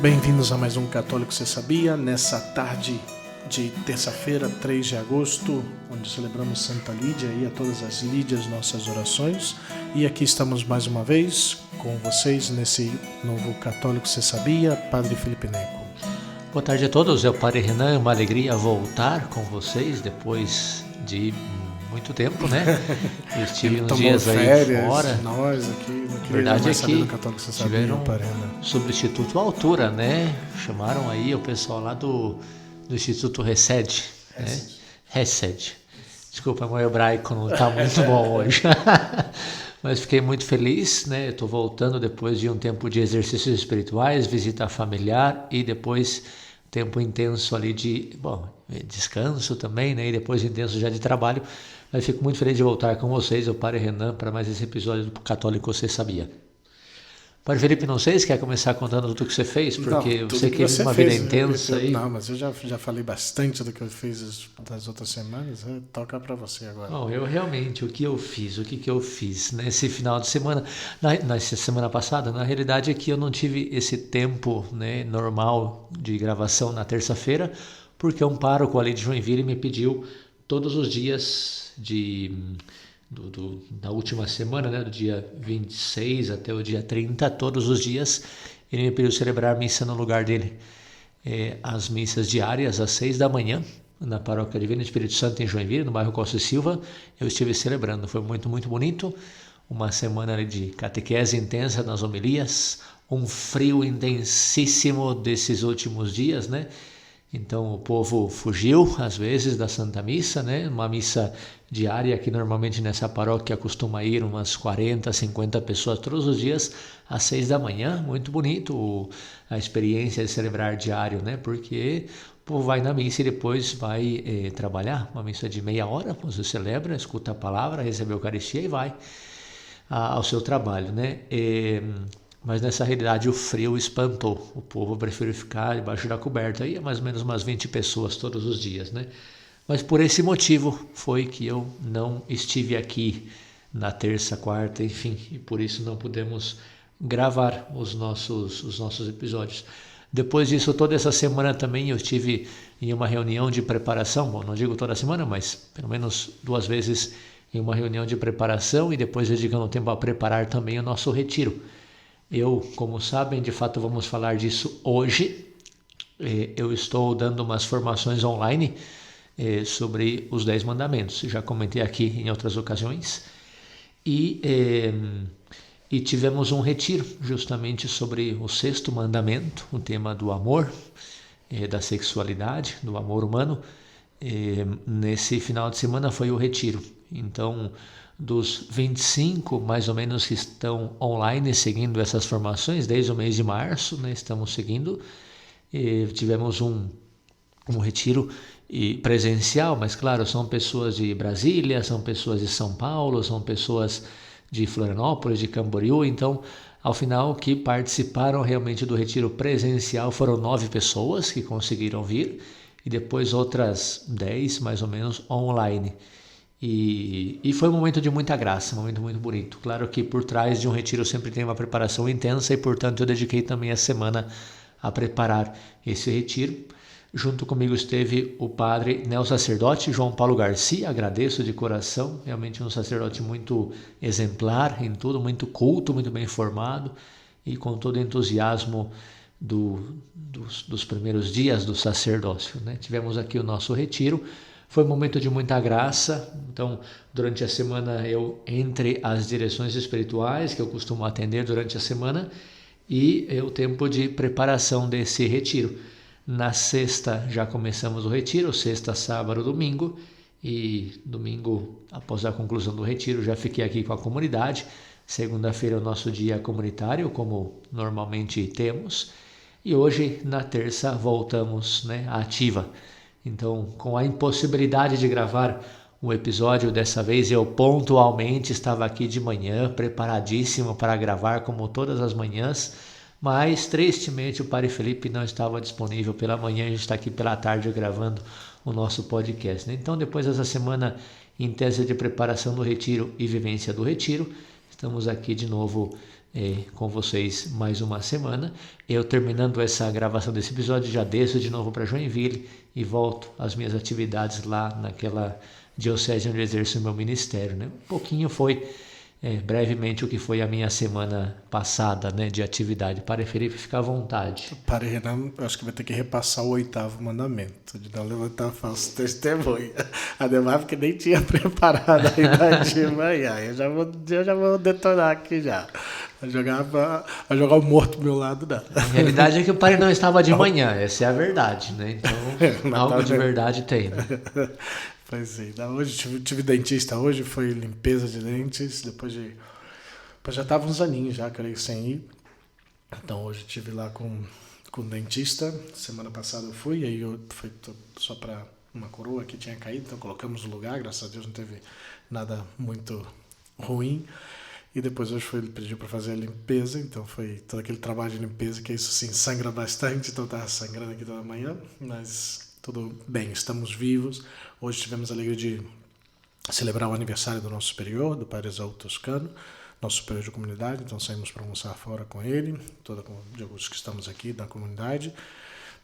Bem-vindos a mais um Católico Você Sabia, nessa tarde de terça-feira, 3 de agosto, onde celebramos Santa Lídia e a todas as Lídias nossas orações. E aqui estamos mais uma vez com vocês nesse novo Católico Você Sabia, Padre Felipe Neco. Boa tarde a todos, é o Padre Renan, é uma alegria voltar com vocês depois de muito tempo, né? Eu estive uns dias férias, aí fora. Nós aqui, não queria Verdade mais é saber que do Católico Você Sabia, tiveram Padre Renan. substituto à altura, né? Chamaram aí o pessoal lá do Instituto Resed, né? Resed. Desculpa, meu hebraico não está muito bom hoje. Mas fiquei muito feliz, né? Estou voltando depois de um tempo de exercícios espirituais, visita familiar e depois tempo intenso ali de, descanso também, né? E depois intenso já de trabalho. Mas fico muito feliz de voltar com vocês, o Padre Renan, para mais esse episódio do Católico Você Sabia. Padre Felipe, não sei se quer começar contando tudo que você fez, porque não, você que vive uma vida intensa aí. Não, mas eu já falei bastante do que eu fiz das outras semanas, toca para você agora. Bom, eu realmente, o que eu fiz nesse final de semana, nessa semana passada, na realidade é que eu não tive esse tempo, né, normal de gravação na terça-feira, porque um pároco ali de Joinville me pediu todos os dias da última semana, né, do dia 26 até o dia 30, todos os dias, ele me pediu celebrar missa no lugar dele. As missas diárias às 6 da manhã, na Paróquia Divina Espírito Santo em Joinville, no bairro Costa e Silva, eu estive celebrando. Foi muito, muito bonito. Uma semana de catequese intensa nas homilias, um frio intensíssimo desses últimos dias, né? Então o povo fugiu às vezes da Santa Missa, né? Uma missa diária que normalmente nessa paróquia costuma ir umas 40, 50 pessoas todos os dias às 6 da manhã. Muito bonito a experiência de celebrar diário, né? Porque o povo vai na missa e depois vai trabalhar. Uma missa de meia hora, você celebra, escuta a palavra, recebe a Eucaristia e vai ao seu trabalho, né? Mas nessa realidade o frio espantou. O povo preferiu ficar debaixo da coberta. Aí é mais ou menos umas 20 pessoas todos os dias, né? Mas por esse motivo foi que eu não estive aqui na terça, quarta, enfim. E por isso não pudemos gravar os nossos episódios. Depois disso, toda essa semana também eu estive em uma reunião de preparação. Bom, não digo toda semana, mas pelo menos 2 vezes em uma reunião de preparação. E depois dedicando tempo a preparar também o nosso retiro. Eu, como sabem, de fato vamos falar disso hoje. Eu estou dando umas formações online sobre os 10 mandamentos. Já comentei aqui em outras ocasiões. E tivemos um retiro justamente sobre o 6º mandamento, o tema do amor, da sexualidade, do amor humano. Nesse final de semana foi o retiro. Então, dos 25 mais ou menos que estão online seguindo essas formações desde o mês de março, né, estamos seguindo. Tivemos um retiro presencial, mas claro, são pessoas de Brasília, são pessoas de São Paulo, são pessoas de Florianópolis, de Camboriú. Então, ao final, que participaram realmente do retiro presencial foram 9 pessoas que conseguiram vir e depois outras 10 mais ou menos online. E foi um momento de muita graça, um momento muito bonito. Claro que por trás de um retiro sempre tem uma preparação intensa e, portanto, eu dediquei também a semana a preparar esse retiro. Junto comigo esteve o padre neo-sacerdote João Paulo Garcia. Agradeço de coração, realmente um sacerdote muito exemplar em tudo, muito culto, muito bem formado e com todo o entusiasmo dos primeiros dias do sacerdócio, né? Tivemos aqui o nosso retiro. Foi um momento de muita graça. Então, durante a semana, eu, entre as direções espirituais que eu costumo atender durante a semana, e o tempo de preparação desse retiro. Na sexta, já começamos o retiro, sexta, sábado, domingo, e domingo, após a conclusão do retiro, já fiquei aqui com a comunidade. Segunda-feira é o nosso dia comunitário, como normalmente temos, e hoje, na terça, voltamos, né, à ativa. Então, com a impossibilidade de gravar um episódio dessa vez, eu pontualmente estava aqui de manhã, preparadíssimo para gravar como todas as manhãs, mas tristemente o Padre Felipe não estava disponível pela manhã, a gente está aqui pela tarde gravando o nosso podcast, né? Então, depois dessa semana intensa de preparação do retiro e vivência do retiro, estamos aqui de novo com vocês mais uma semana. Eu, terminando essa gravação desse episódio, já desço de novo para Joinville e volto às minhas atividades lá naquela diocese onde eu exerço o meu ministério, né? Um pouquinho foi, brevemente, o que foi a minha semana passada, né, de atividade. Padre Felipe, fica à vontade. Padre Renan, acho que vai ter que repassar o 8º mandamento, de não levantar falso testemunho. Ademais, porque nem tinha preparado ainda de manhã. Eu já vou detonar aqui já. Vai jogar o morto do meu lado, não. A realidade é que o padre não estava de manhã, essa é a verdade, né? Então, algo de verdade tem, né? Pois sim. Hoje tive dentista hoje, foi limpeza de dentes, depois já tava uns aninhos já, creio, sem ir. Então hoje estive lá com o dentista, semana passada eu fui, aí eu fui só para uma coroa que tinha caído, então colocamos no lugar, graças a Deus não teve nada muito ruim. E depois hoje ele pediu para fazer a limpeza, então foi todo aquele trabalho de limpeza, que isso sim sangra bastante, então eu estava sangrando aqui toda manhã, mas tudo bem, estamos vivos. Hoje tivemos a alegria de celebrar o aniversário do nosso superior, do Padre Exalto Toscano, nosso superior de comunidade, então saímos para almoçar fora com ele, todos que estamos aqui da comunidade.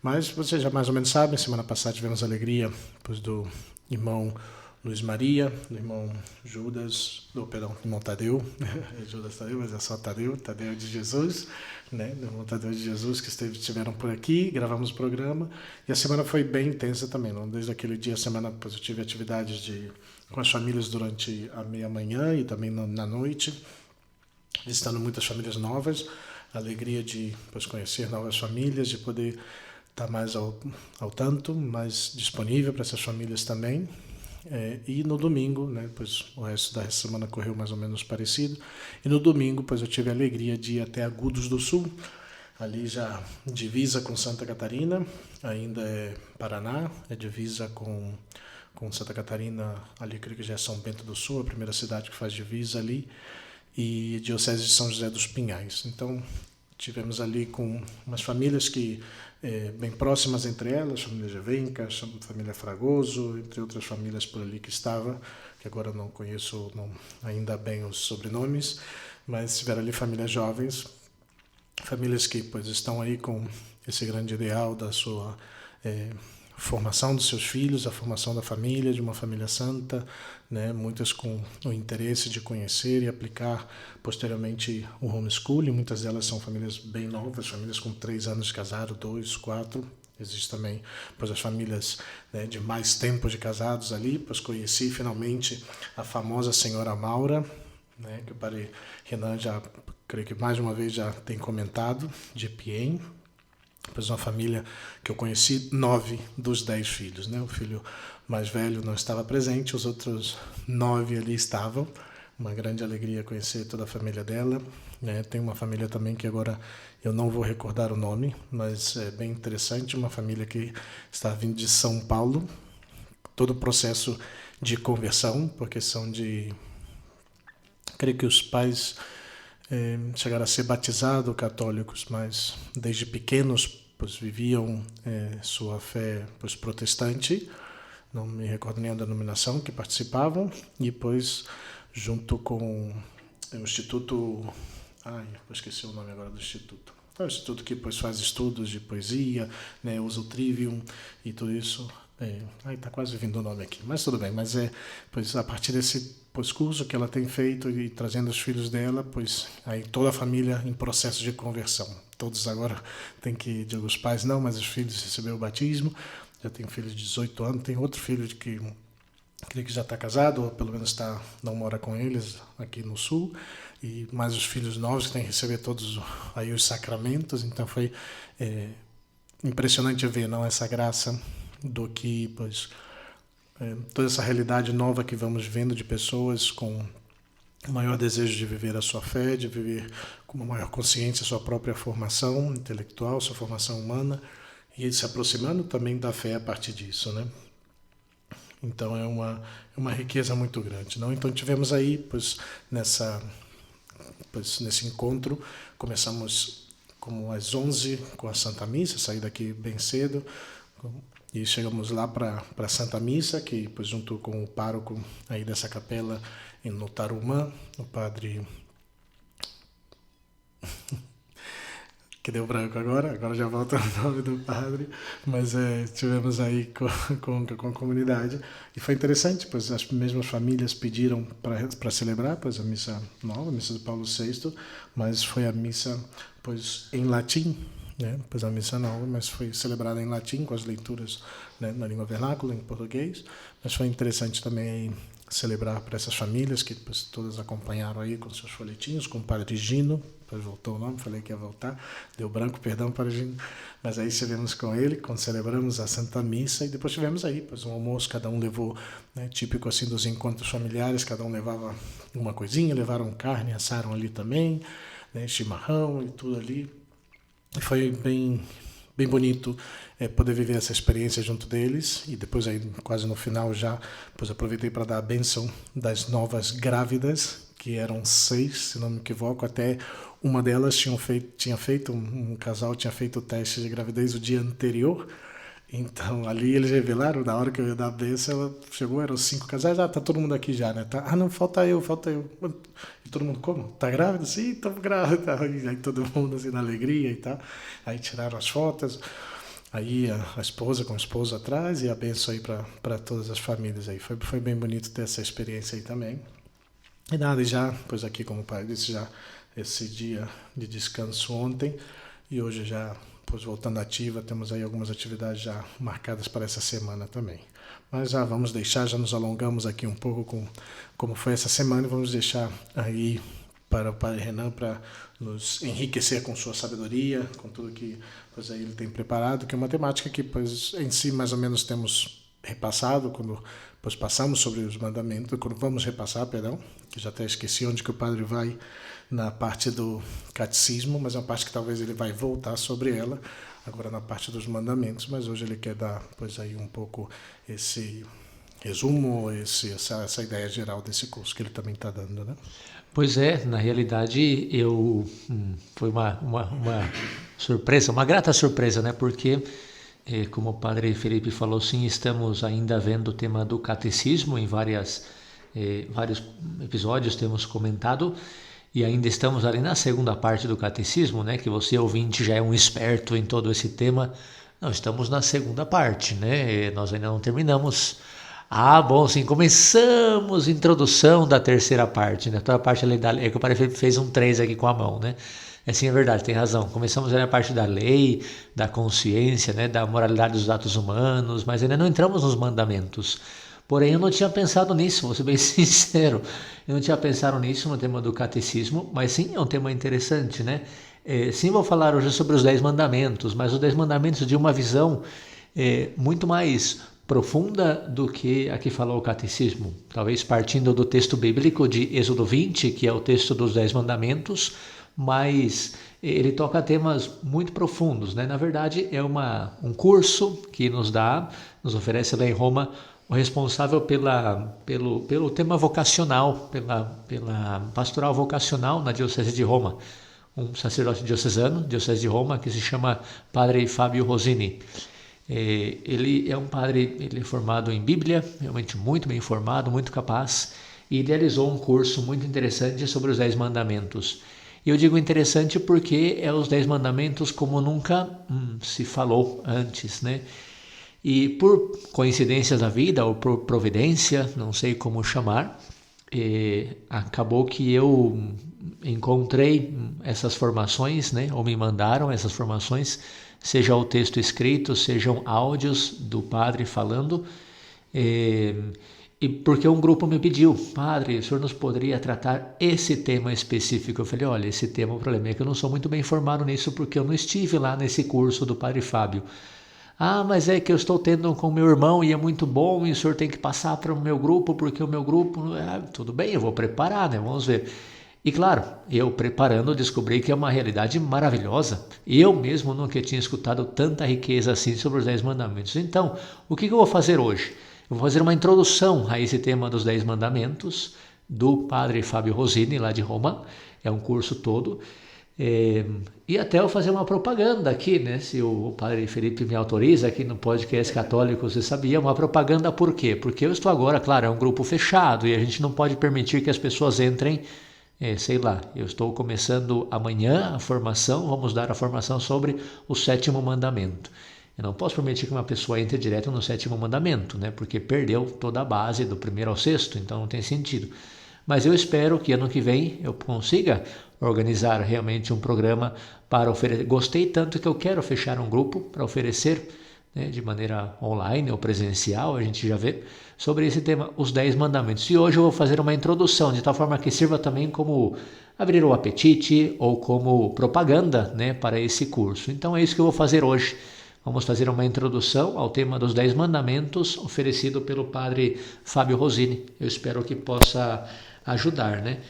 Mas vocês já mais ou menos sabem, semana passada tivemos a alegria do irmão Luiz Maria, do irmão irmão Tadeu, Judas Tadeu, mas é só Tadeu de Jesus, né? Do irmão Tadeu de Jesus, que estiveram por aqui, gravamos o programa, e a semana foi bem intensa também, não? Desde aquele dia, a semana, depois eu tive atividades com as famílias durante a meia-manhã e também na noite, visitando muitas famílias novas, a alegria de conhecer novas famílias, de poder estar mais ao tanto, mais disponível para essas famílias também. E no domingo, né, o resto da semana correu mais ou menos parecido, e no domingo eu tive a alegria de ir até Agudos do Sul, ali já divisa com Santa Catarina, ainda é Paraná, é divisa com Santa Catarina, ali creio que já é São Bento do Sul, a primeira cidade que faz divisa ali, e Diocese de São José dos Pinhais. Então tivemos ali com umas famílias que bem próximas entre elas, a família Gevenca, a família Fragoso, entre outras famílias por ali que estava, que agora não conheço ainda bem os sobrenomes, mas tiveram ali famílias jovens, famílias que estão aí com esse grande ideal da sua formação dos seus filhos, a formação da família, de uma família santa, né? Muitas com o interesse de conhecer e aplicar posteriormente o homeschooling. Muitas delas são famílias bem novas, famílias com 3 anos de casado, 2, 4. Existe também as famílias, né, de mais tempo de casados ali. Conheci finalmente a famosa senhora Maura, né, que o padre Renan já, creio que mais uma vez já tem comentado, de Piem. Uma família que eu conheci, 9 dos 10 filhos, né? O filho mais velho não estava presente, os outros 9 ali estavam. Uma grande alegria conhecer toda a família dela, né? Tem uma família também que agora eu não vou recordar o nome, mas é bem interessante, uma família que está vindo de São Paulo, todo o processo de conversão, porque são creio que os pais chegaram a ser batizados católicos, mas desde pequenos viviam sua fé protestante, não me recordo nem a denominação que participavam, e depois junto com o Instituto, eu esqueci o nome agora do Instituto, é o Instituto que faz estudos de poesia, né, usa o Trivium e tudo isso, está quase vindo o nome aqui, mas tudo bem, mas a partir desse curso que ela tem feito e trazendo os filhos dela, aí toda a família em processo de conversão. Todos agora têm que, digo, os pais não, mas os filhos receberam o batismo. Já tem um filho de 18 anos, tem outro filho que creio que já está casado, ou pelo menos não mora com eles aqui no Sul, e mais os filhos novos que têm que receber todos aí os sacramentos. Então foi impressionante ver, não, essa graça do que toda essa realidade nova que vamos vendo de pessoas com o maior desejo de viver a sua fé, de viver com uma maior consciência a sua própria formação intelectual, sua formação humana, e se aproximando também da fé a partir disso, né? Então é uma riqueza muito grande, não? Então tivemos aí, nesse encontro, começamos como às 11 com a Santa Missa, saí daqui bem cedo, e chegamos lá para a Santa Missa, que junto com o pároco aí dessa capela no Tarumã, o padre que deu branco agora já volta o nome do padre, mas tivemos aí com a comunidade e foi interessante, pois as mesmas famílias pediram para celebrar, pois a missa nova, a missa do Paulo VI, mas foi a missa, pois em latim, né? Pois a missa nova, mas foi celebrada em latim com as leituras, né, na língua vernácula, em português, mas foi interessante também celebrar para essas famílias que depois todas acompanharam aí com seus folhetinhos, com o Padre Gino, depois voltou o nome, falei que ia voltar, deu branco, perdão, Padre Gino, mas aí estivemos com ele, quando celebramos a Santa Missa, e depois tivemos aí, pois um almoço, cada um levou, né, típico assim dos encontros familiares, cada um levava uma coisinha, levaram carne, assaram ali também, né, chimarrão e tudo ali, e foi bem bonito poder viver essa experiência junto deles. E depois aí quase no final já, pois aproveitei para dar a bênção das novas grávidas, que eram 6, se não me equivoco, até uma delas tinha feito um casal tinha feito o teste de gravidez o dia anterior. Então, ali eles revelaram, na hora que eu ia dar a bênção, ela chegou, eram 5 casais, tá todo mundo aqui já, né? Tá, não, falta eu. E todo mundo, como? Tá grávida? Sim, tô grávida. E aí todo mundo, assim, na alegria e tal. Aí tiraram as fotos, aí a esposa com o esposo atrás e a bênção aí para todas as famílias aí. Foi bem bonito ter essa experiência aí também. E nada, e já, pois aqui, como o pai disse, já esse dia de descanso ontem, e hoje já, pois voltando ativa, temos aí algumas atividades já marcadas para essa semana também. Mas já vamos deixar, já nos alongamos aqui um pouco com como foi essa semana, e vamos deixar aí para o Padre Renan para nos enriquecer com sua sabedoria, com tudo que pois aí ele tem preparado, que é uma temática que pois em si mais ou menos temos repassado quando pois passamos sobre os mandamentos, quando vamos repassar, perdão, que já até esqueci onde que o padre vai na parte do catecismo, mas é uma parte que talvez ele vai voltar sobre ela, agora na parte dos mandamentos, mas hoje ele quer dar pois aí um pouco esse resumo, essa ideia geral desse curso que ele também está dando, né? Pois é, na realidade foi uma surpresa, uma grata surpresa, né? Porque, como o Padre Felipe falou, sim, estamos ainda vendo o tema do catecismo em vários episódios, temos comentado, e ainda estamos ali na segunda parte do catecismo, né? Que você, ouvinte, já é um esperto em todo esse tema. Nós estamos na segunda parte, né? Nós ainda não terminamos. Bom, sim, começamos a introdução da terceira parte, né? Toda a parte ali da lei, que o Padre Felipe fez um 3 aqui com a mão, né? Sim, é verdade, tem razão. Começamos ali a parte da lei, da consciência, né? Da moralidade dos atos humanos, mas ainda não entramos nos mandamentos. Porém, eu não tinha pensado nisso, vou ser bem sincero. Eu não tinha pensado nisso no tema do catecismo, mas sim, é um tema interessante, né? Sim, vou falar hoje sobre os 10 mandamentos, mas os 10 mandamentos de uma visão muito mais profunda do que a que falou o catecismo. Talvez partindo do texto bíblico de Êxodo 20, que é o texto dos 10 mandamentos, mas ele toca temas muito profundos, né? Na verdade, é um curso que nos oferece lá em Roma, o responsável pelo tema vocacional, pela pastoral vocacional na Diocese de Roma, um sacerdote diocesano, Diocese de Roma, que se chama Padre Fábio Rosini. Ele é um padre, ele é formado em Bíblia, realmente muito bem formado, muito capaz, e idealizou um curso muito interessante sobre os 10 mandamentos. E eu digo interessante porque é os 10 mandamentos como nunca se falou antes, né? E por coincidências da vida, ou por providência, não sei como chamar, acabou que eu encontrei essas formações, né? Ou me mandaram essas formações, seja o texto escrito, sejam áudios do padre falando, e porque um grupo me pediu, padre, o senhor nos poderia tratar esse tema específico? Eu falei, olha, esse tema, o problema é que eu não sou muito bem informado nisso, porque eu não estive lá nesse curso do Padre Fábio. Mas é que eu estou tendo com meu irmão e é muito bom, e o senhor tem que passar para o meu grupo, porque o meu grupo... tudo bem, eu vou preparar, né? Vamos ver. E claro, eu preparando descobri que é uma realidade maravilhosa. Eu mesmo nunca tinha escutado tanta riqueza assim sobre os 10 mandamentos. Então, o que eu vou fazer hoje? Eu vou fazer uma introdução a esse tema dos 10 mandamentos do Padre Fábio Rosini, lá de Roma. É um curso todo. E até eu fazer uma propaganda aqui, né? Se o Padre Felipe me autoriza aqui no podcast católico, você sabia, uma propaganda por quê? Porque eu estou agora, claro, é um grupo fechado e a gente não pode permitir que as pessoas entrem sei lá, eu estou começando amanhã a formação, vamos dar a formação sobre o 7º mandamento. Eu não posso permitir que uma pessoa entre direto no 7º mandamento, né? Porque perdeu toda a base do 1º ao 6º, então não tem sentido. Mas eu espero que ano que vem eu consiga organizar realmente um programa para oferecer. Gostei tanto que eu quero fechar um grupo para oferecer, né, de maneira online ou presencial, a gente já vê, sobre esse tema, os 10 mandamentos. E hoje eu vou fazer uma introdução, de tal forma que sirva também como abrir o apetite ou como propaganda, né, para esse curso. Então é isso que eu vou fazer hoje. Vamos fazer uma introdução ao tema dos 10 mandamentos, oferecido pelo padre Fábio Rosini. Eu espero que possa ajudar, né?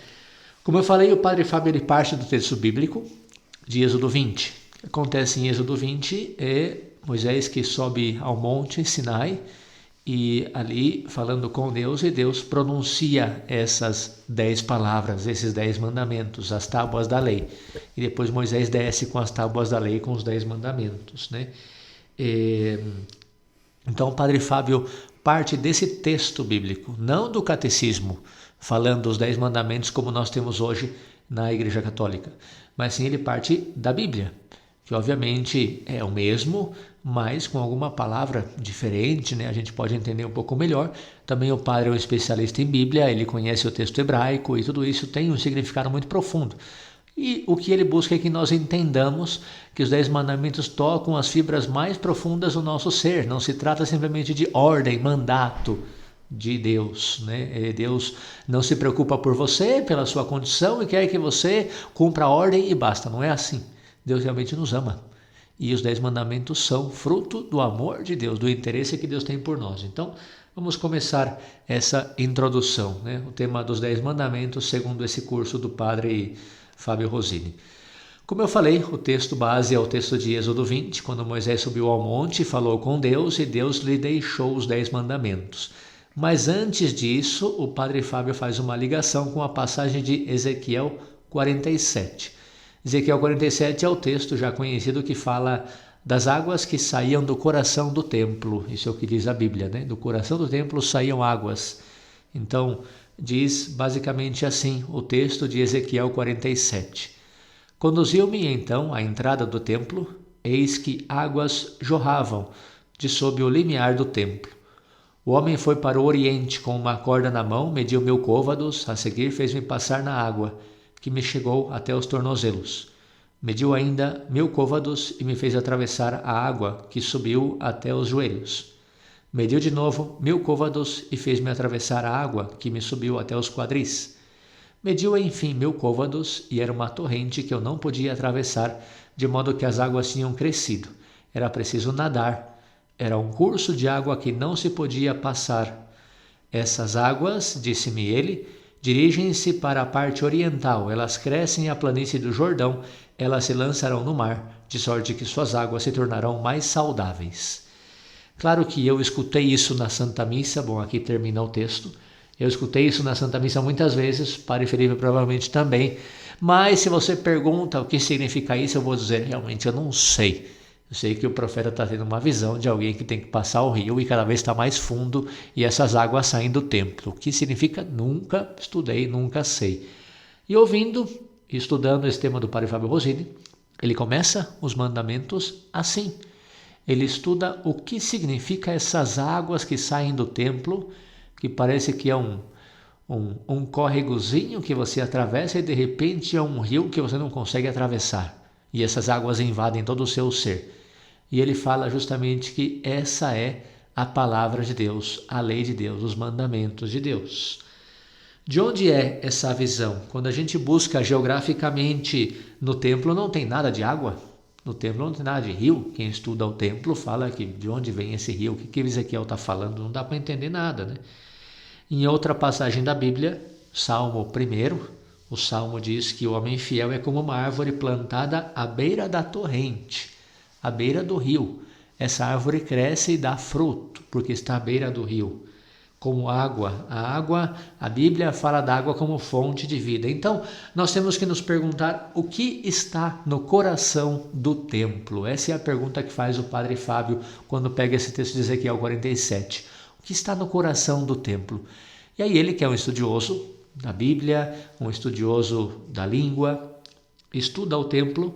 Como eu falei, o padre Fábio ele parte do texto bíblico de Êxodo 20. O que acontece em Êxodo 20 é Moisés que sobe ao monte Sinai e ali falando com Deus, e Deus pronuncia essas 10 palavras, esses 10 mandamentos, as tábuas da lei. E depois Moisés desce com as tábuas da lei, com os 10 mandamentos, né? Então o padre Fábio parte desse texto bíblico, não do catecismo, falando dos 10 mandamentos como nós temos hoje na Igreja Católica, mas sim ele parte da Bíblia, que obviamente é o mesmo, mas com alguma palavra diferente, né? A gente pode entender um pouco melhor. Também o padre é um especialista em Bíblia, ele conhece o texto hebraico e tudo isso tem um significado muito profundo. E o que ele busca é que nós entendamos que os 10 mandamentos tocam as fibras mais profundas do nosso ser. Não se trata simplesmente de ordem, mandato de Deus, né? Deus não se preocupa por você, pela sua condição e quer que você cumpra a ordem e basta. Não é assim. Deus realmente nos ama. E os 10 mandamentos são fruto do amor de Deus, do interesse que Deus tem por nós. Então, vamos começar essa introdução, né? O tema dos 10 mandamentos, segundo esse curso do padre Fábio Rosini. Como eu falei, o texto base é o texto de Êxodo 20, quando Moisés subiu ao monte, falou com Deus e Deus lhe deixou os 10 mandamentos. Mas antes disso, o padre Fábio faz uma ligação com a passagem de Ezequiel 47. Ezequiel 47 é o texto já conhecido que fala das águas que saíam do coração do templo. Isso é o que diz a Bíblia, né? Do coração do templo saíam águas. Então, diz basicamente assim o texto de Ezequiel 47. Conduziu-me então à entrada do templo, eis que águas jorravam de sob o limiar do templo. O homem foi para o oriente com uma corda na mão, mediu 1000 côvados, a seguir fez-me passar na água, que me chegou até os tornozelos. Mediu ainda 1000 côvados e me fez atravessar a água, que subiu até os joelhos. Mediu de novo 1000 côvados e fez-me atravessar a água, que me subiu até os quadris. Mediu enfim 1000 côvados e era uma torrente que eu não podia atravessar, de modo que as águas tinham crescido. Era preciso nadar. Era um curso de água que não se podia passar. Essas águas, disse-me ele, dirigem-se para a parte oriental. Elas crescem à planície do Jordão. Elas se lançarão no mar, de sorte que suas águas se tornarão mais saudáveis. Claro que eu escutei isso na Santa Missa. Bom, aqui termina o texto. Eu escutei isso na Santa Missa muitas vezes, Padre Felipe provavelmente também. Mas se você pergunta o que significa isso, eu vou dizer, realmente eu não sei. Eu sei que o profeta está tendo uma visão de alguém que tem que passar o rio e cada vez está mais fundo e essas águas saem do templo. O que significa? Nunca estudei, nunca sei. E ouvindo e estudando esse tema do Padre Fábio Rosini, ele começa os mandamentos assim. Ele estuda o que significa essas águas que saem do templo, que parece que é um córregozinho que você atravessa e de repente é um rio que você não consegue atravessar. E essas águas invadem todo o seu ser. E ele fala justamente que essa é a palavra de Deus, a lei de Deus, os mandamentos de Deus. De onde é essa visão? Quando a gente busca geograficamente no templo, não tem nada de água. No templo não tem nada de rio. Quem estuda o templo fala que de onde vem esse rio, o que Ezequiel está falando, não dá para entender nada, né? Em outra passagem da Bíblia, Salmo 1, o Salmo diz que o homem fiel é como uma árvore plantada à beira da torrente, à beira do rio. Essa árvore cresce e dá fruto, porque está à beira do rio. Como água. A Bíblia fala da água como fonte de vida. Então, nós temos que nos perguntar o que está no coração do templo. Essa é a pergunta que faz o Padre Fábio quando pega esse texto de Ezequiel 47. O que está no coração do templo? E aí ele, que é um estudioso, da Bíblia, um estudioso da língua, estuda o templo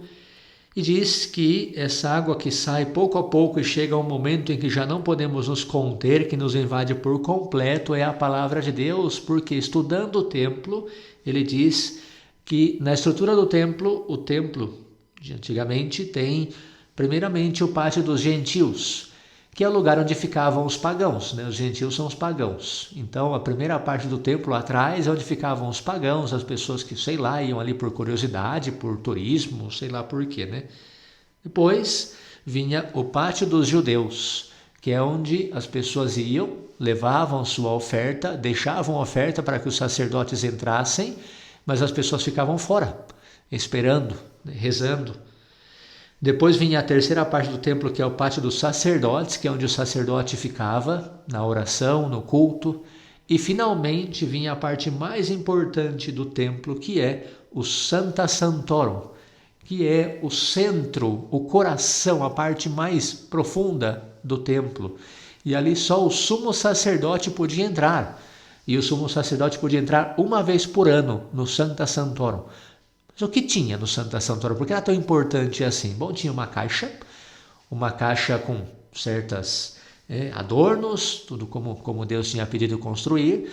e diz que essa água que sai pouco a pouco e chega a um momento em que já não podemos nos conter, que nos invade por completo, é a palavra de Deus, porque estudando o templo, ele diz que na estrutura do templo, o templo de antigamente tem primeiramente o pátio dos gentios, que é o lugar onde ficavam os pagãos, né? Os gentios são os pagãos. Então, a primeira parte do templo atrás é onde ficavam os pagãos, as pessoas que, sei lá, iam ali por curiosidade, por turismo, sei lá por quê, né? Depois vinha o pátio dos judeus, que é onde as pessoas iam, levavam sua oferta, deixavam a oferta para que os sacerdotes entrassem, mas as pessoas ficavam fora, esperando, né? Rezando. Depois vinha a terceira parte do templo, que é o pátio dos sacerdotes, que é onde o sacerdote ficava, na oração, no culto. E finalmente vinha a parte mais importante do templo, que é o Sancta Sanctorum, que é o centro, o coração, a parte mais profunda do templo. E ali só o sumo sacerdote podia entrar. E o sumo sacerdote podia entrar uma vez por ano no Sancta Sanctorum. Mas o que tinha no Sancta Sanctorum? Por que era tão importante assim? Bom, tinha uma caixa com certas adornos, tudo como Deus tinha pedido construir.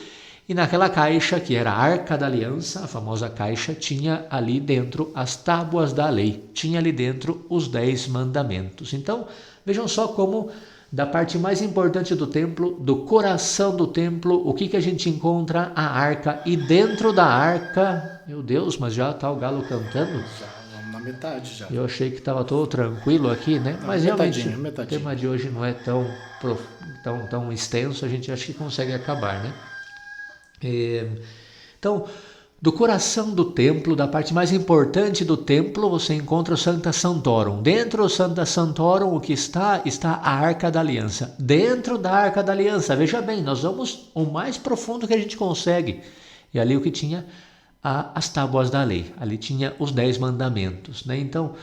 E naquela caixa, que era a Arca da Aliança, a famosa caixa, tinha ali dentro as tábuas da lei, tinha ali dentro os 10 mandamentos. Então, vejam só como da parte mais importante do templo, do coração do templo, o que a gente encontra? A arca. E dentro da arca, meu Deus, mas já está o galo cantando? Já, vamos na metade já. Eu achei que estava todo tranquilo aqui, né? Não, mas realmente metadinho. O tema de hoje não é tão extenso, a gente acha que consegue acabar, né? Então, do coração do templo, da parte mais importante do templo, você encontra o Sancta Sanctorum. Dentro do Sancta Sanctorum, o que está a Arca da Aliança. Dentro da Arca da Aliança, veja bem, nós vamos o mais profundo que a gente consegue. E ali o que tinha? As tábuas da lei. Ali tinha os 10 mandamentos, né? Então,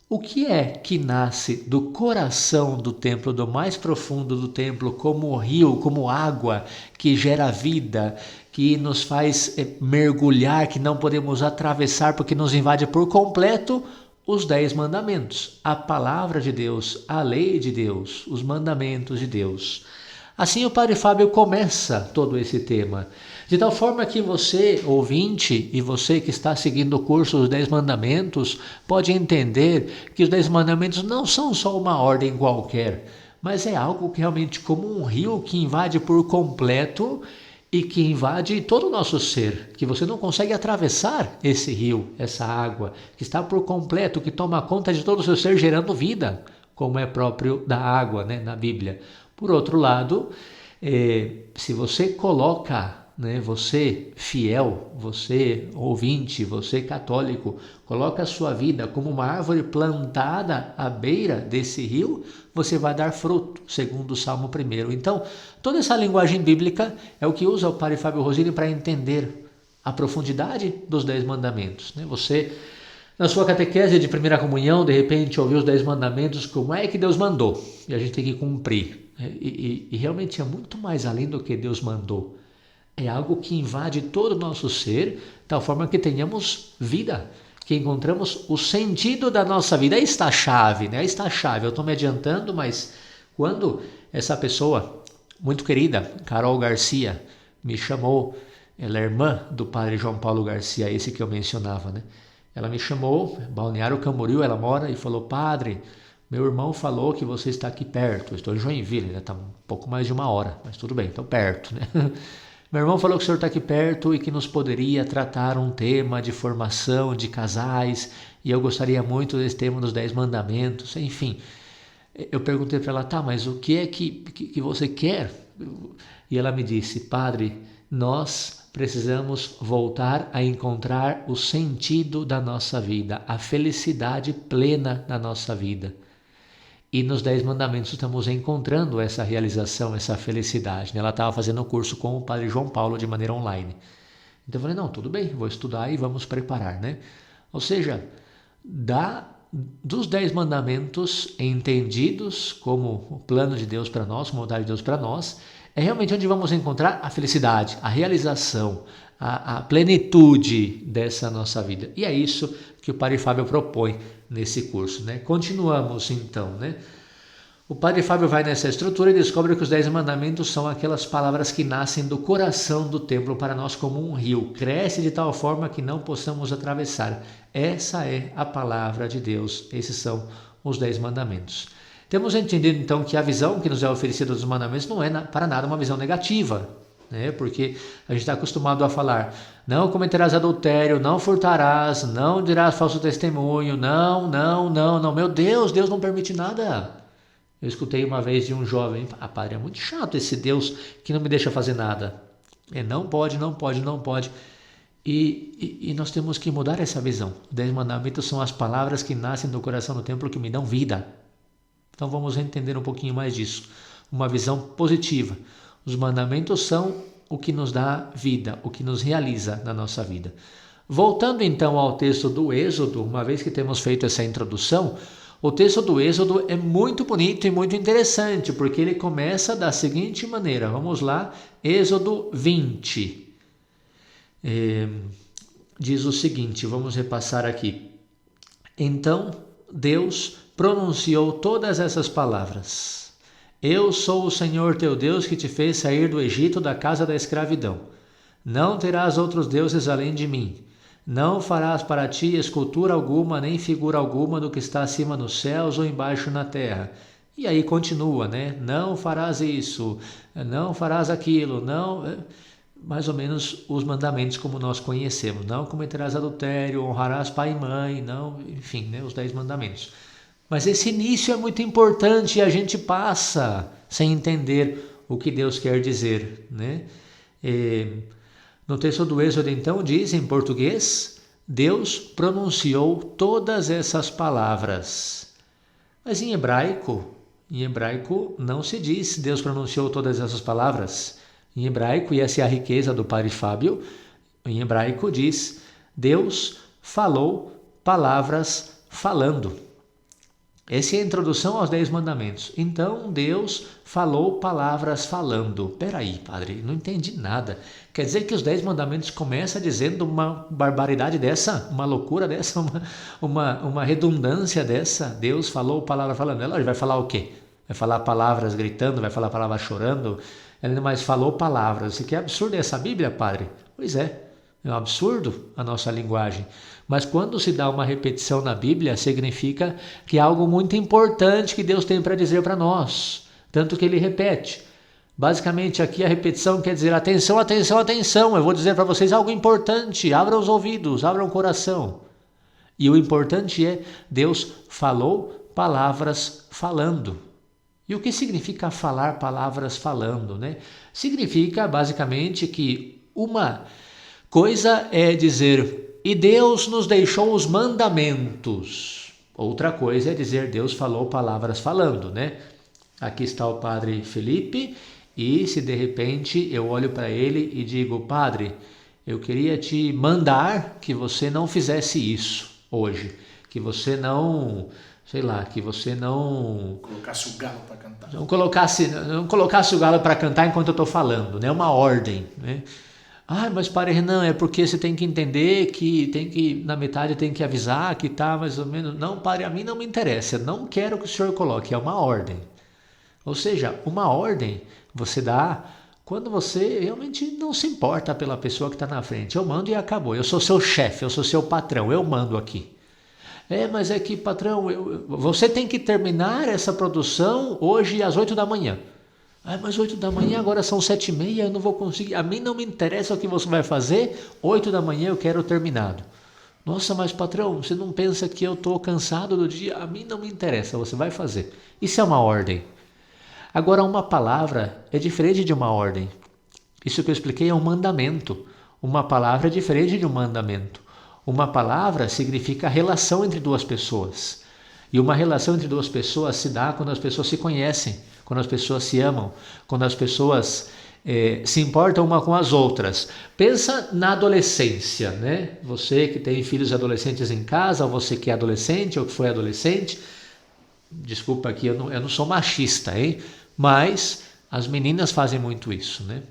o que é que nasce do coração do templo, do mais profundo do templo, como rio, como água que gera vida, que nos faz mergulhar, que não podemos atravessar porque nos invade por completo? Os 10 mandamentos, a palavra de Deus, a lei de Deus, os mandamentos de Deus. Assim o Padre Fábio começa todo esse tema, de tal forma que você, ouvinte, e você que está seguindo o curso dos 10 mandamentos, pode entender que os 10 mandamentos não são só uma ordem qualquer, mas é algo que realmente como um rio que invade por completo e que invade todo o nosso ser, que você não consegue atravessar esse rio, essa água, que está por completo, que toma conta de todo o seu ser, gerando vida, como é próprio da água, né, na Bíblia. Por outro lado, se você coloca, né, você fiel, você ouvinte, você católico, coloca a sua vida como uma árvore plantada à beira desse rio, você vai dar fruto, segundo o Salmo 1. Então, toda essa linguagem bíblica é o que usa o Padre Fábio Rosini para entender a profundidade dos 10 mandamentos, né? Você, na sua catequese de primeira comunhão, de repente ouviu os 10 mandamentos, como é que Deus mandou? E a gente tem que cumprir. E realmente é muito mais além do que Deus mandou. É algo que invade todo o nosso ser, de tal forma que tenhamos vida, que encontramos o sentido da nossa vida. Aí está a chave, né? Aí está a chave. Eu estou me adiantando, mas quando essa pessoa muito querida, Carol Garcia, me chamou, ela é irmã do Padre João Paulo Garcia, esse que eu mencionava, né? Ela me chamou, Balneário Camboriú, ela mora, e falou: Padre, meu irmão falou que você está aqui perto. Eu estou em Joinville, já está um pouco mais de 1 hora, mas tudo bem, estou perto, né? Meu irmão falou que o senhor está aqui perto e que nos poderia tratar um tema de formação de casais, e eu gostaria muito desse tema dos 10 mandamentos, enfim. Eu perguntei para ela: tá, mas o que é que você quer? E ela me disse: Padre, nós precisamos voltar a encontrar o sentido da nossa vida, a felicidade plena da nossa vida. E nos 10 mandamentos estamos encontrando essa realização, essa felicidade. Ela estava fazendo o curso com o Padre João Paulo de maneira online. Então eu falei: não, tudo bem, vou estudar e vamos preparar, né? Ou seja, dos 10 mandamentos entendidos como o plano de Deus para nós, como a vontade de Deus para nós, é realmente onde vamos encontrar a felicidade, a realização, a plenitude dessa nossa vida. E é isso que o Padre Fábio propõe nesse curso, né? Continuamos então, né? O Padre Fábio vai nessa estrutura e descobre que os 10 mandamentos são aquelas palavras que nascem do coração do templo para nós como um rio. Cresce de tal forma que não possamos atravessar. Essa é a palavra de Deus. Esses são os 10 mandamentos. Temos entendido então que a visão que nos é oferecida dos mandamentos não é para nada uma visão negativa, né? Porque a gente está acostumado a falar: não cometerás adultério, não furtarás, não dirás falso testemunho, não. Meu Deus, Deus não permite nada. Eu escutei uma vez de um jovem: padre, é muito chato esse Deus que não me deixa fazer nada. Não pode. E nós temos que mudar essa visão. Os 10 mandamentos são as palavras que nascem do coração do templo que me dão vida. Então vamos entender um pouquinho mais disso. Uma visão positiva. Os mandamentos são o que nos dá vida, o que nos realiza na nossa vida. Voltando então ao texto do Êxodo, uma vez que temos feito essa introdução, o texto do Êxodo é muito bonito e muito interessante, porque ele começa da seguinte maneira. Vamos lá, Êxodo 20. Diz o seguinte, vamos repassar aqui. Então Deus pronunciou todas essas palavras. Eu sou o Senhor teu Deus que te fez sair do Egito, da casa da escravidão. Não terás outros deuses além de mim. Não farás para ti escultura alguma, nem figura alguma do que está acima nos céus ou embaixo na terra. E aí continua, né? Não farás isso, não farás aquilo, não... Mais ou menos os mandamentos como nós conhecemos. Não cometerás adultério, honrarás pai e mãe, não... Enfim, né? Os 10 mandamentos. Mas esse início é muito importante e a gente passa sem entender o que Deus quer dizer, né? No texto do Êxodo, então, diz em português: Deus pronunciou todas essas palavras. Mas em hebraico não se diz Deus pronunciou todas essas palavras. Em hebraico, e essa é a riqueza do Padre Fábio, em hebraico diz: Deus falou palavras falando. Essa é a introdução aos 10 mandamentos. Então, Deus falou palavras falando. Peraí, padre, não entendi nada. Quer dizer que os 10 mandamentos começam dizendo uma barbaridade dessa? Uma loucura dessa? Uma redundância dessa? Deus falou palavra falando. Ela vai falar o quê? Vai falar palavras gritando? Vai falar palavras chorando? Ela ainda mais falou palavras. Isso que é absurdo essa Bíblia, padre? Pois é. É um absurdo a nossa linguagem. Mas quando se dá uma repetição na Bíblia, significa que é algo muito importante que Deus tem para dizer para nós. Tanto que ele repete. Basicamente aqui a repetição quer dizer: atenção, atenção, atenção. Eu vou dizer para vocês algo importante. Abram os ouvidos, abram o coração. E o importante é: Deus falou palavras falando. E o que significa falar palavras falando, né? Significa basicamente que uma coisa é dizer: e Deus nos deixou os mandamentos. Outra coisa é dizer: Deus falou palavras falando, né? Aqui está o padre Felipe, e se de repente eu olho para ele e digo: padre, eu queria te mandar que você não fizesse isso hoje, que você não... sei lá, que você não... colocasse o galo para cantar. Não colocasse o galo para cantar enquanto eu estou falando, né? Uma ordem, né? Mas padre Renan, é porque você tem que entender que na metade tem que avisar que tá mais ou menos... Não, padre, a mim não me interessa, eu não quero que o senhor coloque, é uma ordem. Ou seja, uma ordem você dá quando você realmente não se importa pela pessoa que está na frente. Eu mando e acabou, eu sou seu chefe, eu sou seu patrão, eu mando aqui. Mas é que, patrão, você tem que terminar essa produção hoje às 8 da manhã. Mas 8 da manhã, agora são 7h30, eu não vou conseguir. A mim não me interessa o que você vai fazer, 8 da manhã eu quero terminado. Nossa, mas patrão, você não pensa que eu estou cansado do dia? A mim não me interessa, você vai fazer. Isso é uma ordem. Agora, uma palavra é diferente de uma ordem. Isso que eu expliquei é um mandamento. Uma palavra é diferente de um mandamento. Uma palavra significa relação entre duas pessoas. E uma relação entre duas pessoas se dá quando as pessoas se conhecem, quando as pessoas se amam, quando as pessoas se importam uma com as outras. Pensa na adolescência, né? Você que tem filhos adolescentes em casa, ou você que é adolescente ou que foi adolescente, desculpa aqui, eu não sou machista, hein? Mas As meninas fazem muito isso, né?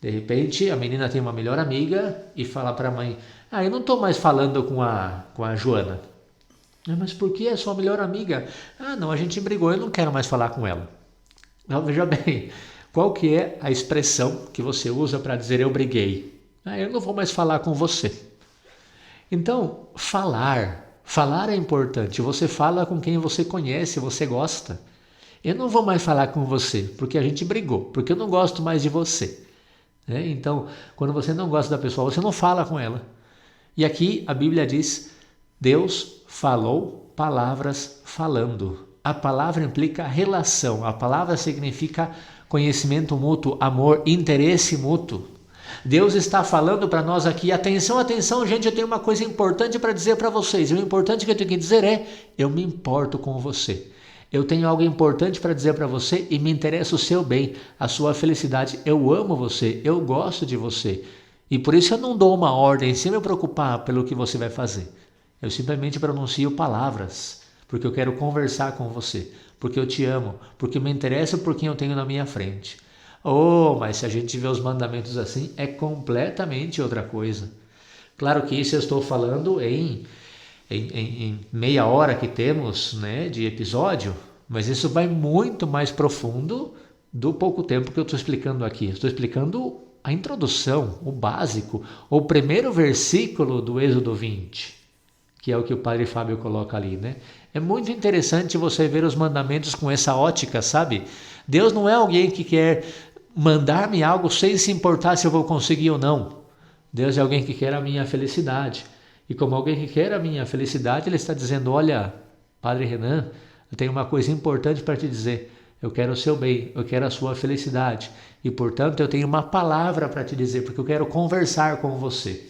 De repente, a menina tem uma melhor amiga e fala para a mãe: eu não estou mais falando com a Joana. Mas por que é sua melhor amiga? Não, a gente brigou, eu não quero mais falar com ela. Não, veja bem, qual que é a expressão que você usa para dizer eu briguei? Eu não vou mais falar com você. Então, falar é importante. Você fala com quem você conhece, você gosta. Eu não vou mais falar com você, porque a gente brigou, porque eu não gosto mais de você. Então, quando você não gosta da pessoa, você não fala com ela. E aqui a Bíblia diz: Deus falou palavras falando. A palavra implica relação, a palavra significa conhecimento mútuo, amor, interesse mútuo. Deus está falando para nós aqui: atenção, atenção, gente, eu tenho uma coisa importante para dizer para vocês. E o importante que eu tenho que dizer é: eu me importo com você. Eu tenho algo importante para dizer para você e me interessa o seu bem, a sua felicidade. Eu amo você, eu gosto de você. E por isso eu não dou uma ordem sem me preocupar pelo que você vai fazer. Eu simplesmente pronuncio palavras, porque eu quero conversar com você, porque eu te amo, porque me interessa por quem eu tenho na minha frente. Mas se a gente vê os mandamentos assim, é completamente outra coisa. Claro que isso eu estou falando em meia hora que temos, né, de episódio, mas isso vai muito mais profundo do pouco tempo que eu estou explicando aqui. Estou explicando a introdução, o básico, o primeiro versículo do Êxodo 20, que é o que o Padre Fábio coloca ali, né? É muito interessante você ver os mandamentos com essa ótica, sabe? Deus não é alguém que quer mandar-me algo sem se importar se eu vou conseguir ou não. Deus é alguém que quer a minha felicidade. E como alguém que quer a minha felicidade, Ele está dizendo: olha, Padre Renan, eu tenho uma coisa importante para te dizer. Eu quero o seu bem, eu quero a sua felicidade. E, portanto, eu tenho uma palavra para te dizer, porque eu quero conversar com você.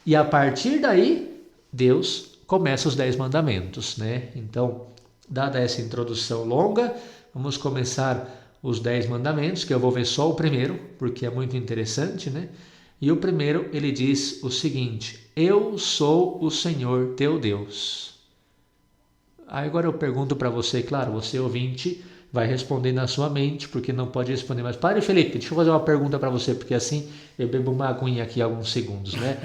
E a partir daí, Deus começa os 10 mandamentos, né? Então, dada essa introdução longa, vamos começar os 10 mandamentos, que eu vou ver só o primeiro, porque é muito interessante, né? E o primeiro, ele diz o seguinte: eu sou o Senhor teu Deus. Aí agora eu pergunto para você, claro, você ouvinte vai responder na sua mente, porque não pode responder. Mas Padre Felipe, deixa eu fazer uma pergunta para você, porque assim eu bebo uma aguinha aqui alguns segundos, né?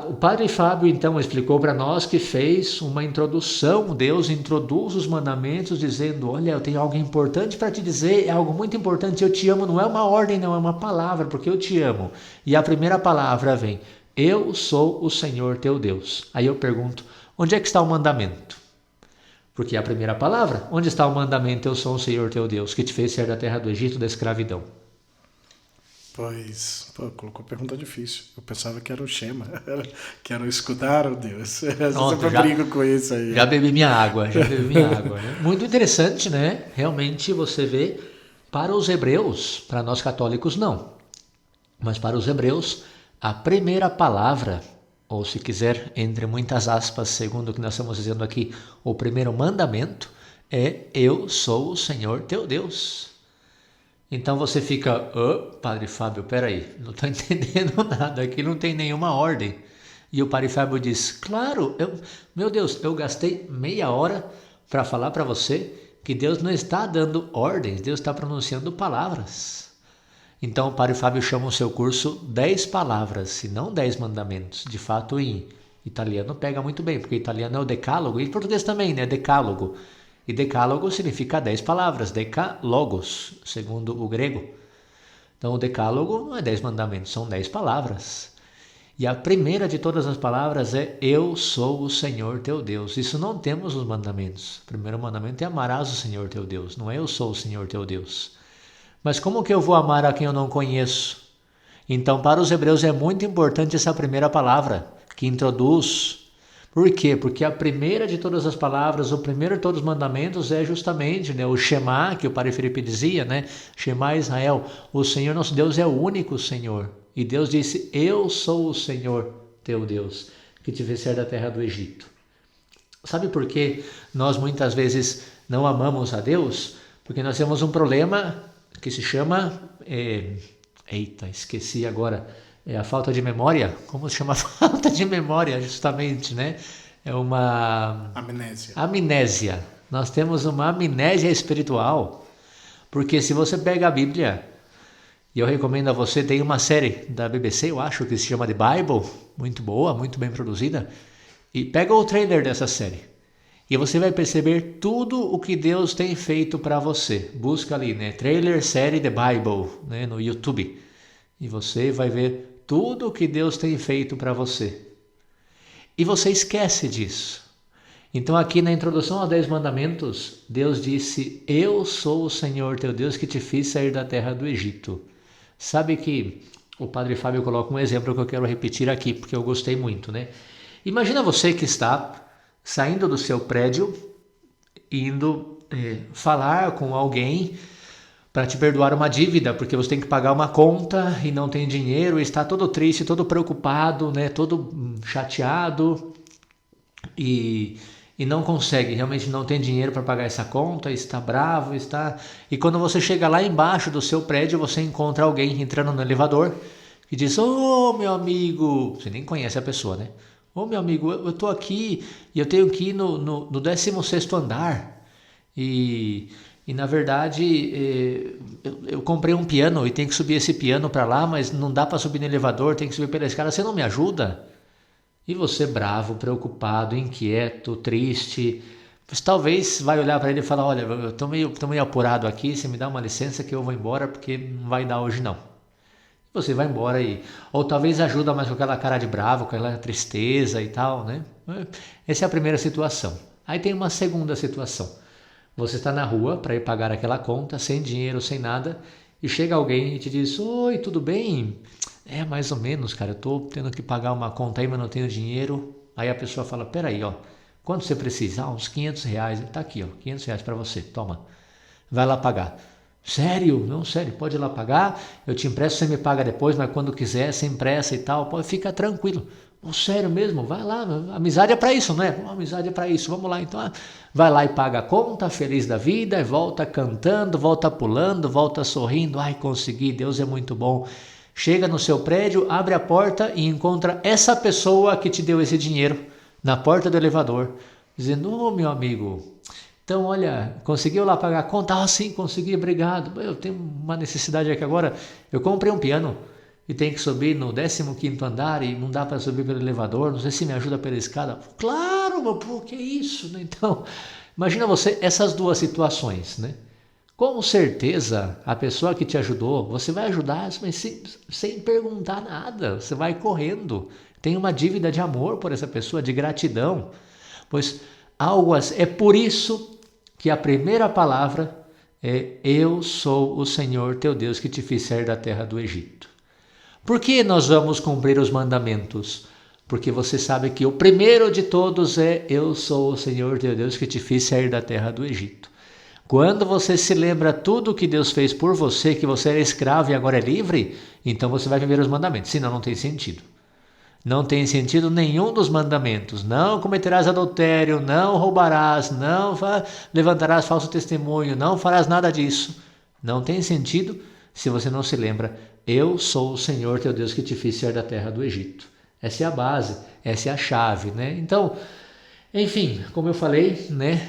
O Padre Fábio então explicou para nós que fez uma introdução. Deus introduz os mandamentos dizendo: olha, eu tenho algo importante para te dizer, é algo muito importante, eu te amo. Não é uma ordem, não, é uma palavra, porque eu te amo. E a primeira palavra vem: eu sou o Senhor teu Deus. Aí eu pergunto: onde é que está o mandamento? Porque a primeira palavra: onde está o mandamento? Eu sou o Senhor teu Deus, que te fez sair da terra do Egito, da escravidão. Pois, colocou pergunta difícil. Eu pensava que era o Shema, que era o escutar o Deus. Eu sempre brigo com isso aí. Já bebi minha água, né? Muito interessante, né? Realmente você vê, para os hebreus, para nós católicos não, mas para os hebreus, a primeira palavra, ou se quiser, entre muitas aspas, segundo o que nós estamos dizendo aqui, o primeiro mandamento é: eu sou o Senhor teu Deus. Então você fica: Padre Fábio, peraí, não estou entendendo nada, aqui não tem nenhuma ordem. E o Padre Fábio diz: claro, meu Deus, eu gastei meia hora para falar para você que Deus não está dando ordens, Deus está pronunciando palavras. Então o Padre Fábio chama o seu curso 10 palavras, e não 10 mandamentos. De fato, em italiano pega muito bem, porque italiano é o decálogo, e em português também, né? Decálogo. E decálogo significa 10 palavras, decalogos, segundo o grego. Então o decálogo não é 10 mandamentos, são 10 palavras. E a primeira de todas as palavras é: eu sou o Senhor teu Deus. Isso não temos nos mandamentos. O primeiro mandamento é: amarás o Senhor teu Deus, não é eu sou o Senhor teu Deus. Mas como que eu vou amar a quem eu não conheço? Então para os hebreus é muito importante essa primeira palavra, que introduz. Por quê? Porque a primeira de todas as palavras, o primeiro de todos os mandamentos é justamente, né, o Shema, que o Padre Felipe dizia, né? Shema Israel, o Senhor nosso Deus é o único Senhor. E Deus disse: eu sou o Senhor teu Deus, que te fez sair da terra do Egito. Sabe por que nós muitas vezes não amamos a Deus? Porque nós temos um problema que se chama... esqueci agora... É a falta de memória. Como se chama a falta de memória, justamente, né? É uma... amnésia. Amnésia. Nós temos uma amnésia espiritual. Porque se você pega a Bíblia, e eu recomendo a você, tem uma série da BBC, eu acho, que se chama The Bible, muito boa, muito bem produzida, e pega o trailer dessa série. E você vai perceber tudo o que Deus tem feito para você. Busca ali, né? Trailer série The Bible, né? No YouTube. E você vai ver tudo o que Deus tem feito para você. E você esquece disso. Então aqui na introdução aos 10 mandamentos, Deus disse: eu sou o Senhor teu Deus que te fiz sair da terra do Egito. Sabe que o Padre Fábio coloca um exemplo que eu quero repetir aqui, porque eu gostei muito, né? Imagina você que está saindo do seu prédio, indo falar com alguém para te perdoar uma dívida, porque você tem que pagar uma conta e não tem dinheiro, e está todo triste, todo preocupado, né? Todo chateado e não consegue, realmente não tem dinheiro para pagar essa conta, está bravo, E quando você chega lá embaixo do seu prédio, você encontra alguém entrando no elevador que diz: ô meu amigo, você nem conhece a pessoa, né? Ô meu amigo, eu estou aqui e eu tenho que ir no 16º andar e na verdade eu comprei um piano e tenho que subir esse piano para lá, mas não dá para subir no elevador, tem que subir pela escada, você não me ajuda? E você bravo, preocupado, inquieto, triste, você talvez vai olhar para ele e falar: olha, eu estou meio apurado aqui, você me dá uma licença que eu vou embora porque não vai dar hoje não. Você vai embora ou talvez ajuda, mas com aquela cara de bravo, com aquela tristeza e tal, né? Essa é a primeira situação. Aí tem uma segunda situação. Você está na rua para ir pagar aquela conta, sem dinheiro, sem nada, e chega alguém e te diz: oi, tudo bem? É, mais ou menos, cara, eu tô tendo que pagar uma conta aí, mas não tenho dinheiro. Aí a pessoa fala: peraí, ó, quanto você precisa? Uns R$500. Tá aqui, ó, R$500 para você, toma. Vai lá pagar. Sério? Não, sério, pode ir lá pagar, eu te empresto, você me paga depois, mas quando quiser, sem pressa e tal, pode ficar tranquilo. Oh, sério mesmo? Vai lá, amizade é para isso, não é? Amizade é para isso, vamos lá então. Vai lá e paga a conta, feliz da vida, volta cantando, volta pulando, volta sorrindo. Ai, consegui, Deus é muito bom. Chega no seu prédio, abre a porta e encontra essa pessoa que te deu esse dinheiro na porta do elevador, dizendo: ô meu amigo, então olha, conseguiu lá pagar a conta? Ah, sim, consegui, obrigado. Eu tenho uma necessidade aqui agora, eu comprei um piano e tenho que subir no 15º andar e não dá para subir pelo elevador, não sei se me ajuda pela escada. Claro, meu pô, que isso, né? Então, imagina você essas duas situações, né? Com certeza, a pessoa que te ajudou, você vai ajudar, mas sem perguntar nada, você vai correndo. Tem uma dívida de amor por essa pessoa, de gratidão. Pois é por isso que a primeira palavra é: eu sou o Senhor teu Deus que te fiz sair da terra do Egito. Por que nós vamos cumprir os mandamentos? Porque você sabe que o primeiro de todos é: eu sou o Senhor teu Deus que te fiz sair da terra do Egito. Quando você se lembra tudo que Deus fez por você, que você era escravo e agora é livre, então você vai viver os mandamentos, senão não tem sentido. Não tem sentido nenhum dos mandamentos. Não cometerás adultério, não roubarás, não levantarás falso testemunho, não farás nada disso. Não tem sentido se você não se lembra: eu sou o Senhor teu Deus que te fiz sair da terra do Egito. Essa é a base, essa é a chave, né? Então, enfim, como eu falei, né,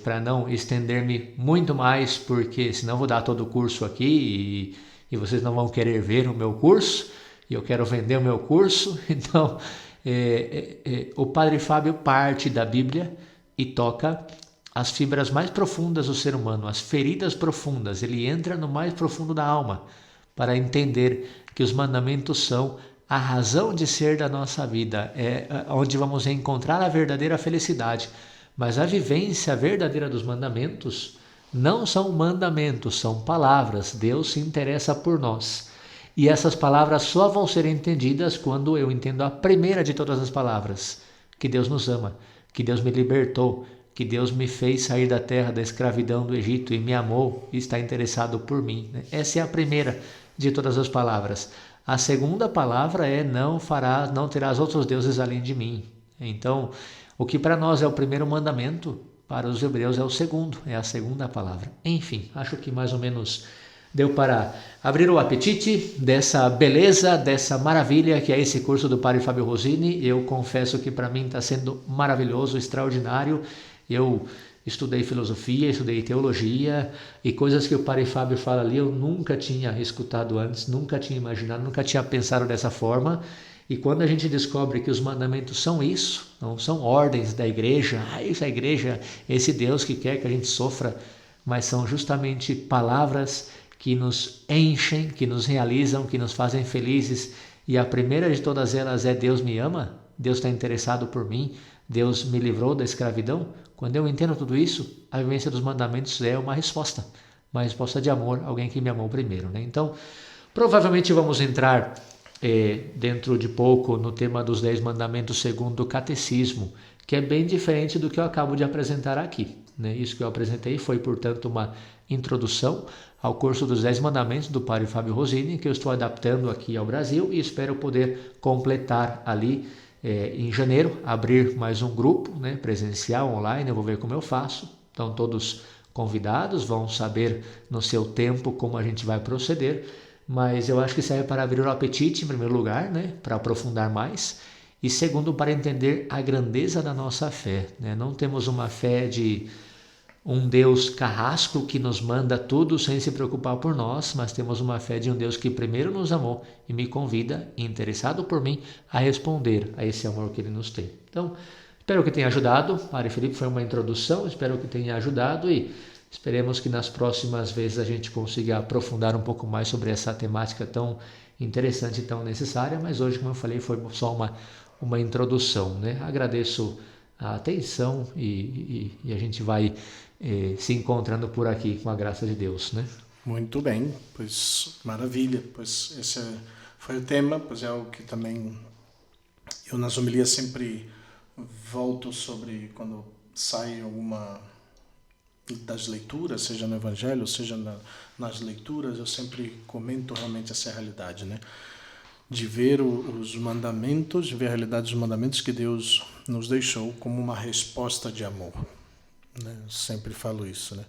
para não estender-me muito mais, porque senão vou dar todo o curso aqui e vocês não vão querer ver o meu curso, e eu quero vender o meu curso. Então, o Padre Fábio parte da Bíblia e toca as fibras mais profundas do ser humano, as feridas profundas. Ele entra no mais profundo da alma para entender que os mandamentos são a razão de ser da nossa vida, é onde vamos encontrar a verdadeira felicidade. Mas a vivência verdadeira dos mandamentos não são mandamentos, são palavras. Deus se interessa por nós. E essas palavras só vão ser entendidas quando eu entendo a primeira de todas as palavras: que Deus nos ama, que Deus me libertou, que Deus me fez sair da terra da escravidão do Egito e me amou e está interessado por mim. Essa é a primeira de todas as palavras. A segunda palavra é: não terás outros deuses além de mim. Então, o que para nós é o primeiro mandamento, para os hebreus é o segundo, é a segunda palavra. Enfim, acho que mais ou menos deu para abrir o apetite dessa beleza, dessa maravilha que é esse curso do Padre Fábio Rosini. Eu confesso que para mim está sendo maravilhoso, extraordinário. Eu estudei filosofia, estudei teologia, e coisas que o Padre Fábio fala ali eu nunca tinha escutado antes, nunca tinha imaginado, nunca tinha pensado dessa forma. E quando a gente descobre que os mandamentos são isso, não são ordens da igreja, isso é a igreja, esse Deus que quer que a gente sofra, mas são justamente palavras que nos enchem, que nos realizam, que nos fazem felizes. E a primeira de todas elas é: Deus me ama, Deus está interessado por mim, Deus me livrou da escravidão. Quando eu entendo tudo isso, a vivência dos mandamentos é uma resposta de amor, alguém que me amou primeiro, né? Então, provavelmente vamos entrar dentro de pouco no tema dos 10 mandamentos segundo o catecismo, que é bem diferente do que eu acabo de apresentar aqui, né? Isso que eu apresentei foi, portanto, uma introdução ao curso dos 10 mandamentos do Padre Fábio Rosini, que eu estou adaptando aqui ao Brasil e espero poder completar ali em janeiro, abrir mais um grupo, né, presencial, online. Eu vou ver como eu faço. Então todos convidados vão saber no seu tempo como a gente vai proceder, mas eu acho que serve para abrir o apetite em primeiro lugar, né, para aprofundar mais, e segundo, para entender a grandeza da nossa fé, né? Não temos uma fé de um Deus carrasco que nos manda tudo sem se preocupar por nós, mas temos uma fé de um Deus que primeiro nos amou e me convida, interessado por mim, a responder a esse amor que Ele nos tem. Então, espero que tenha ajudado. Padre Felipe, foi uma introdução, espero que tenha ajudado e esperemos que nas próximas vezes a gente consiga aprofundar um pouco mais sobre essa temática tão interessante e tão necessária, mas hoje, como eu falei, foi só uma introdução, né? Agradeço a atenção e a gente vai se encontrando por aqui com a graça de Deus, né? Muito bem, pois maravilha, pois esse foi o tema, pois é algo que também eu nas homilias sempre volto sobre quando sai alguma das leituras, seja no Evangelho, seja nas leituras, eu sempre comento realmente essa realidade, né? De ver os mandamentos, de ver a realidade dos mandamentos que Deus nos deixou como uma resposta de amor, né? Eu sempre falo isso, né?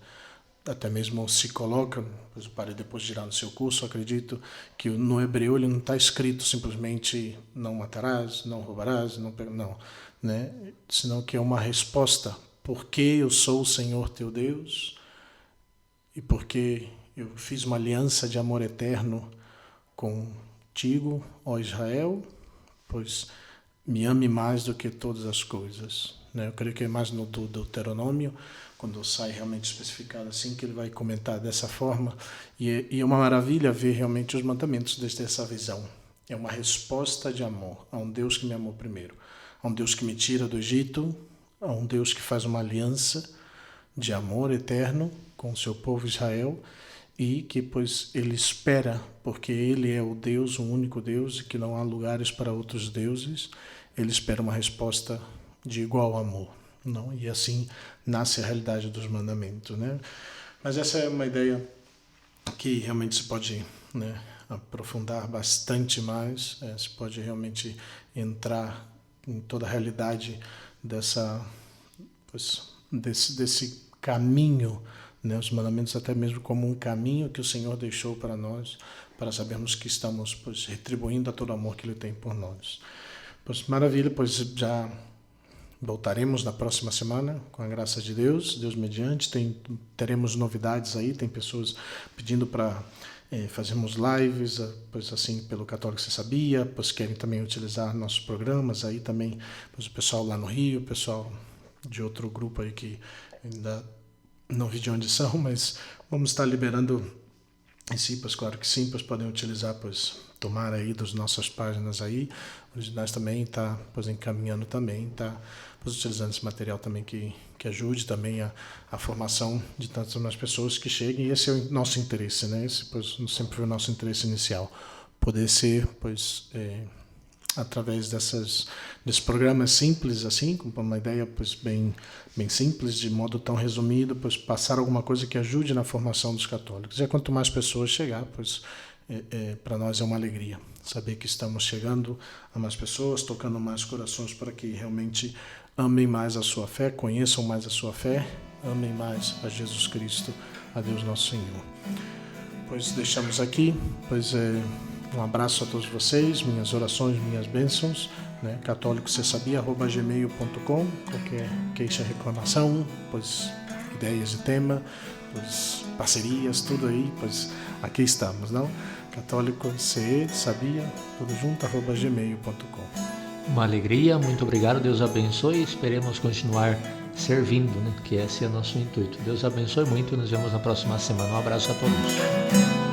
Até mesmo se coloca, pois o padre depois dirá no seu curso, acredito que no hebreu ele não está escrito simplesmente não matarás, não roubarás, não, né? Senão que é uma resposta, porque eu sou o Senhor teu Deus e porque eu fiz uma aliança de amor eterno contigo, ó Israel, pois me ame mais do que todas as coisas, né? Eu creio que é mais no Deuteronômio, quando sai realmente especificado assim, que ele vai comentar dessa forma, e é uma maravilha ver realmente os mandamentos desde essa visão. É uma resposta de amor a um Deus que me amou primeiro, a um Deus que me tira do Egito, a um Deus que faz uma aliança de amor eterno com o seu povo Israel, e que pois ele espera, porque ele é o Deus, o único Deus, e que não há lugares para outros deuses, ele espera uma resposta de igual amor, não? E assim nasce a realidade dos mandamentos, né? Mas essa é uma ideia que realmente se pode, né, aprofundar bastante mais, se pode realmente entrar em toda a realidade desse caminho, né? Os mandamentos até mesmo como um caminho que o Senhor deixou para nós, para sabermos que estamos, pois, retribuindo a todo o amor que Ele tem por nós. Pois maravilha, pois já voltaremos na próxima semana, com a graça de Deus, Deus mediante. Teremos novidades aí, tem pessoas pedindo para fazermos lives, pois assim, pelo Católico Você Sabia, pois querem também utilizar nossos programas aí também, pois o pessoal lá no Rio, o pessoal de outro grupo aí que ainda não vi de onde são, mas vamos estar liberando em si, pois claro que sim, pois podem utilizar, pois tomar aí das nossas páginas aí, originais também, tá, pois encaminhando também, tá, pois utilizando esse material também que ajude também a formação de tantas mais pessoas que cheguem, e esse é o nosso interesse, né, esse pois sempre foi o nosso interesse inicial, poder ser, pois, através desses programas simples assim, com uma ideia pois bem simples, de modo tão resumido, pois passar alguma coisa que ajude na formação dos católicos. E quanto mais pessoas chegar, pois para nós é uma alegria saber que estamos chegando a mais pessoas, tocando mais corações para que realmente amem mais a sua fé, conheçam mais a sua fé, amem mais a Jesus Cristo, a Deus nosso Senhor. Pois deixamos aqui, pois um abraço a todos vocês, minhas orações, minhas bênçãos, né? católicocesabia@gmail.com, qualquer queixa, reclamação, pois ideias de tema, pois parcerias, tudo aí, pois aqui estamos, não? católicocesabia, tudo junto, @gmail.com. Uma alegria, muito obrigado, Deus abençoe e esperemos continuar servindo, né? Que esse é o nosso intuito. Deus abençoe muito e nos vemos na próxima semana. Um abraço a todos.